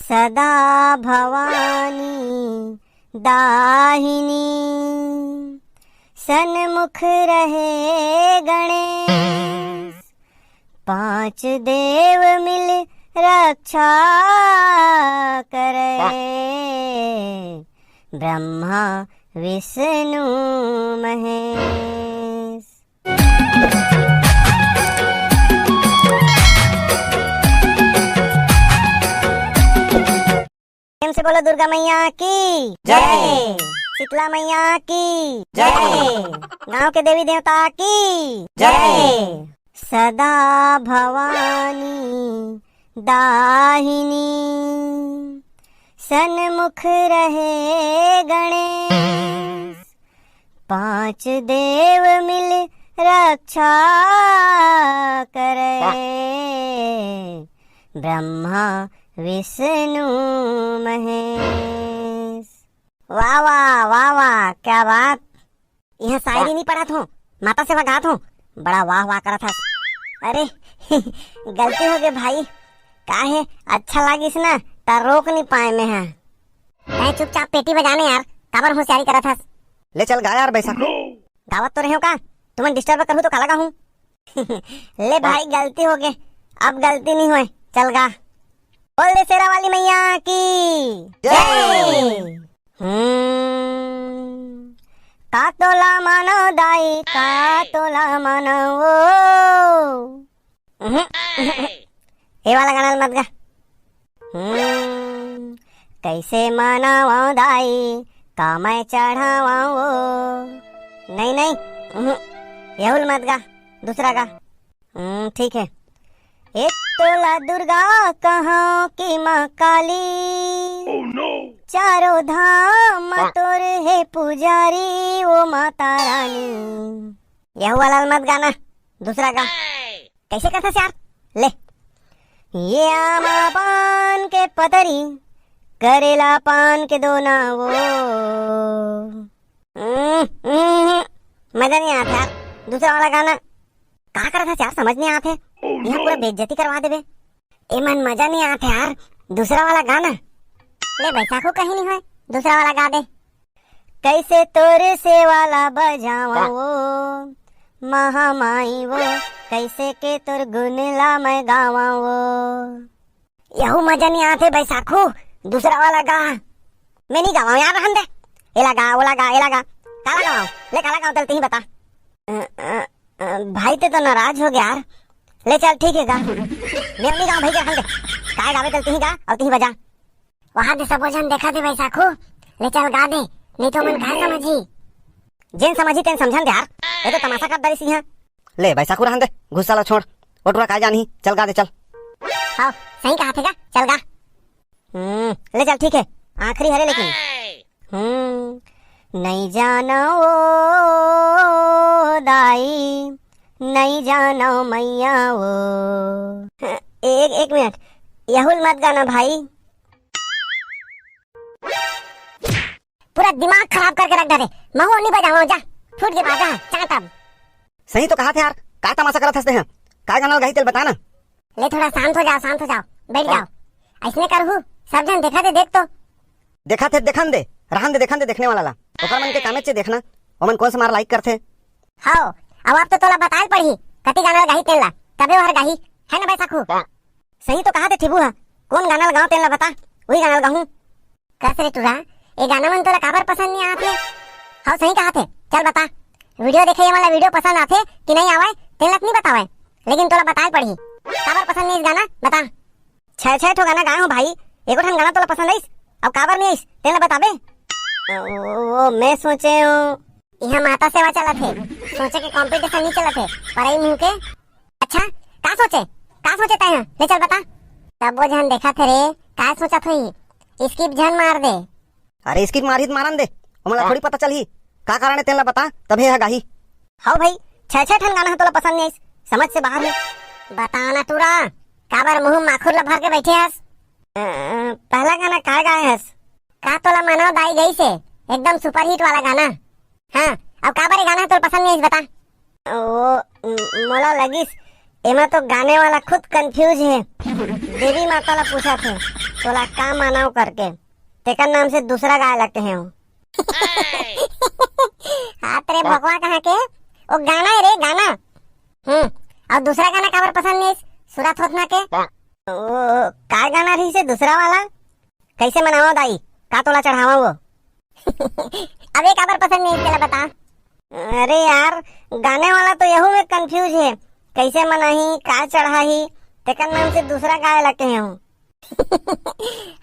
सदा भवानी दाहिनी, सन्मुख रहे गणेश, पांच देव मिल रक्षा करे, ब्रह्मा विष्णु महेश। प्रेम से बोलो दुर्गा मैया की जय, शीतला मैया की जय, गांव के देवी देवता की जय। सदा भवानी दाहिनी, सन्मुख रहे गणेश, पांच देव मिल रक्षा करे, ब्रह्मा विष्णु महेश। वाह वाह वाह वाह, क्या बात। यह शायरी नहीं पढ़ा था, माता से गात हूँ, बड़ा वाह वाह करा था। अरे गलती हो गई भाई, काहे अच्छा लागिस ना ता रोक नहीं पाए में है। मैं चुपचाप पेटी बजाने यार, काबर होशियारी करा था। ले चल गा यार बैसा। गावत तो रहे हो का, तुम्हें डिस्टर्ब करूँ तो काला हूँ। ले भाई गलती हो गई, अब गलती नहीं हुई, चल गा। बोल दे शेरा वाली मैया की जय। का तोला मानो दाई, का तोला मानो वो। ये वाला गाना मत गा। कैसे मनावाऊं दाई, का मैं चढ़ावाऊं वो। नहीं नहीं, यहुल मत गा, दूसरा गा। ठीक है। एक तोला दुर्गा कहाँ की माँ काली, चारों धाम तोर है पुजारी वो माता रानी। यह वाला मत गाना, दूसरा गा। कैसे करता यार, ले। ये आमा पान के पतरी, करेला पान के दो ना वो। मजा नहीं आता यार, दूसरा वाला गाना। कहा कर था यार, समझ नहीं आते, यह पूरा बेइज्जती करवा देवे। ए मन मजा नहीं आता यार, दूसरा वाला गाना। ले बैसाखो कहीं नहीं है, दूसरा वाला गा दे। कैसे तोरे से वाला बजावा वो, महामाई वो, कैसे के तोर गुन ला मैं गावा वो। यहू मजा नहीं आते बैसाखो, दूसरा वाला गा। मैं नहीं गावा यार, रहन दे। एला गा, ओला गा, एला गा। काला गावा, ले काला गावा, चलते ही बता। भाई ते तो नाराज हो गया यार। ले चल ठीक है गा। मैं नहीं गाँव भाई के रहन दे, काय गावे चलते ही गा और तही बजा। वहां दे सब जन देखा दे बैसाखो, ले चल गा दे, नहीं तो मन कहा समझी। जेन समझी तेन समझन दे यार, ये तो तमाशा कर दरी सिंह। ले बैसाखो रहन दे, गुस्सा ला छोड़, ओटवा का जानी, चल गा दे चल। हाँ सही कहा थे का, चल गा। ले चल ठीक है, आखिरी हरे लेकिन। नहीं जानो वो दाई, नहीं जानो मैया वो। एक मिनट, यहुल मत गाना भाई, पूरा दिमाग खराब करके रख दे। महो नहीं बजाओ, जा फूट के बाजा चाटब। सही तो कहा थे यार, का तमाशा करत हंसते हैं, का गाना गाई तेल बता ना। ले थोड़ा शांत हो जाओ, शांत हो जाओ, बैठ जाओ। ऐसने करहू, सब जन देखा दे, देख तो। देखा थे देखन दे, रहन दे देखन दे, देखने वाला ला। ओकर मन के कामे से देखना, ओमन कौन से मार लाइक करथे। हां, अब आप तो तोला बताल पड़ी, कति गाना गाही तेला, तबे वहर गाही, है ना बैसाखू। सही तो कहा थे ठिबू हा, कौन गाना लगाओ तेला बता, वही गाना लगाऊं। कसरे तुरा, ये गाना मन तोला काबर पसंद नहीं आते। हां सही कहा थे, चल बता। वीडियो देखे वाला वीडियो पसंद आथे कि नहीं आवे, तेला नहीं बतावे, लेकिन तोला बताल पड़ी, काबर पसंद नहीं इस गाना बता। छह ठो गाना गाए हो भाई, एको ठन गाना तोला पसंद आइस, अब काबर नहीं आइस, तेला बताबे। वो मैं सोचे हूँ, यहाँ माता सेवा चला थे, सोचे के कंपटीशन नहीं चला थे, पढ़ाई मुँह के। अच्छा का सोचे तय, ले चल बता। तब वो जन देखा थे रे, का सोचा थी, स्किप जन मार दे। अरे स्किप मारी मारन दे, हमला थोड़ी पता चलही का कारण है, तेला बता तबे है गाही। हाँ भाई, छह ठन गाना है तोला पसंद नहीं, समझ से बाहर है। बताना तुरा, काबर मुँह माखुर ला भर के बैठे हस। पहला गाना का गाए हस, का तोला मनो दाई गई से, एकदम सुपर हिट वाला गाना। हाँ अब काबर गाना है तोला पसंद नहीं बता। वो मोला लगिस एमा तो गाने वाला खुद कंफ्यूज है। देवी माता ला पूछा थे तोला का मानाव करके, तेकर नाम से दूसरा गाय लगते हैं वो। हाँ तेरे भगवा कहाँ के, वो गाना है रे गाना। और दूसरा गाना काबर पसंद नहीं सुरत होतना के, वो का गाना रही से दूसरा वाला, कैसे मनाओ दाई, का तोला चढ़ावा वो। अबे काबर पसंद नहीं चला बता। अरे यार गाने वाला तो यहू में कंफ्यूज है, कैसे मनाही का चढ़ाही, तेकर नाम से दूसरा गाय लगते हैं वो।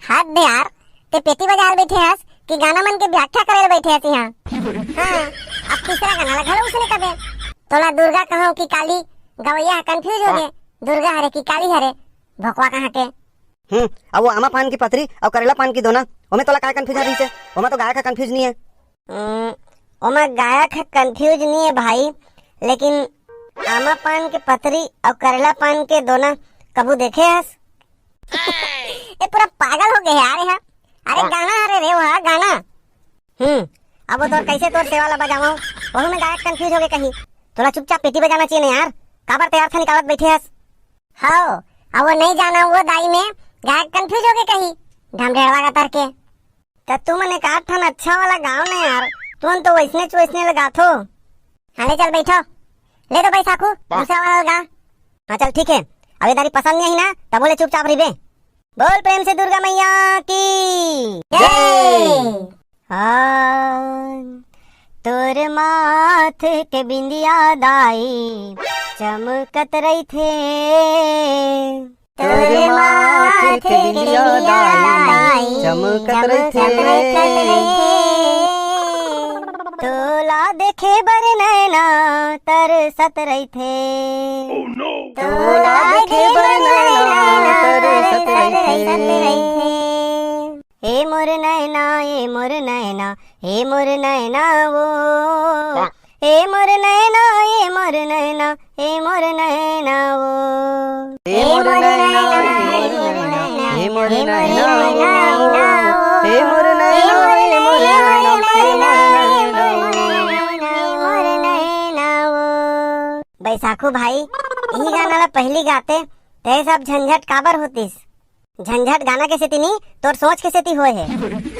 हाथ दे यार, ते पेटी बजा बैठे हस कि गाना मन के व्याख्या करे बैठे हस यहाँ। हाँ, अब तीसरा गाना ला घलो उसने कबे तोला दुर्गा कहो कि काली, गवैया कंफ्यूज हो गए, दुर्गा हरे कि काली हरे, भोकवा कहाँ के। अब वो आमा पान की पतरी और करेला पान की दोना, ओमे तोला काय कंफ्यूजन रही से, ओमे तो गाय का कंफ्यूज नहीं है। ओमे गायक है कंफ्यूज नहीं है भाई, लेकिन आमा पान के पतरी और करेला पान के दोना कबू देखे हस। ये पूरा पागल हो गए यार यहाँ। अरे गाना अरे रे वहा गाना। अब वो तो कैसे तोर सेवा ला बजाओ, वही में गायक कंफ्यूज हो गए कहीं। थोड़ा चुपचाप पेटी बजाना चाहिए ना यार, काबर तैयार था निकालत बैठे हस। हाँ अब वो नहीं जाना हुआ दाई में गायक कंफ्यूज हो गए कहीं ढमढेड़वा का तर के। तो तू मने कहा था ना अच्छा वाला गाँव ना यार, तुम तो वैसने लगा थो। हाँ चल बैठो, ले दो भाई साखू दूसरा वाला गा। हाँ चल ठीक है, अभी तारी पसंद नहीं ना तब बोले चुपचाप रही बे। बोल प्रेम से दुर्गा मैया की जय। तोर माथ के बिंदिया दाई चमकत रही थे, तोर माथ के बिंदिया दाई चमकत रही थे, तोला देखे बर नैना तरसत रही थे, तोला देखे बर नैना तरसत रही थे। ए मोर नैना ए मोर नैना ए मोर नैना वो, ए मोर नैना ए मोर नैना ए मोर नैना वो, ए मोर नैना ए मोर नैना वो, ए मोर नैना ए मोर नैना वो। बैसाखू भाई यही गाना ला पहली गाते ते सब झंझट काबर होतीस, झंझट गाना के सेती नहीं तोर सोच के सेती होए है।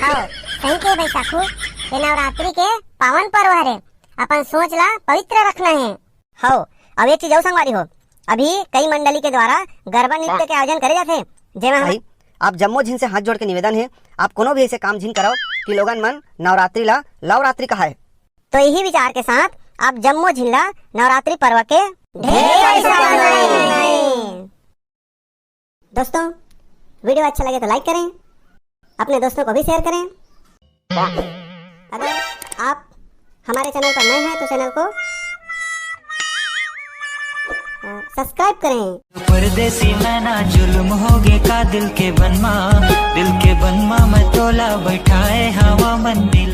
हाँ सही के बैसाखू, ये नवरात्रि के पावन पर्व हरे, अपन सोच ला पवित्र रखना है। हो अब एक चीज और संगवारी हो, अभी कई मंडली के द्वारा गरबा नृत्य के आयोजन करे जाते, जेमा भाई आप जम्मो झिन से हाथ जोड़ के निवेदन है, आप कोनो भी ऐसे काम झिन कराओ कि लोगन मन नवरात्रि ला लवरात्रि कहा है। तो यही विचार के साथ आप जम्मो झिन ला नवरात्रि पर्व के ढेर सारा दोस्तों, वीडियो अच्छा लगे तो लाइक करें, अपने दोस्तों को भी शेयर करें। अगर आप हमारे चैनल पर नए हैं तो चैनल को सब्सक्राइब करें। परदेसी मैना जुल्म हो गए का दिल के बनमा मैं तोला बैठाए हवा मंदिर।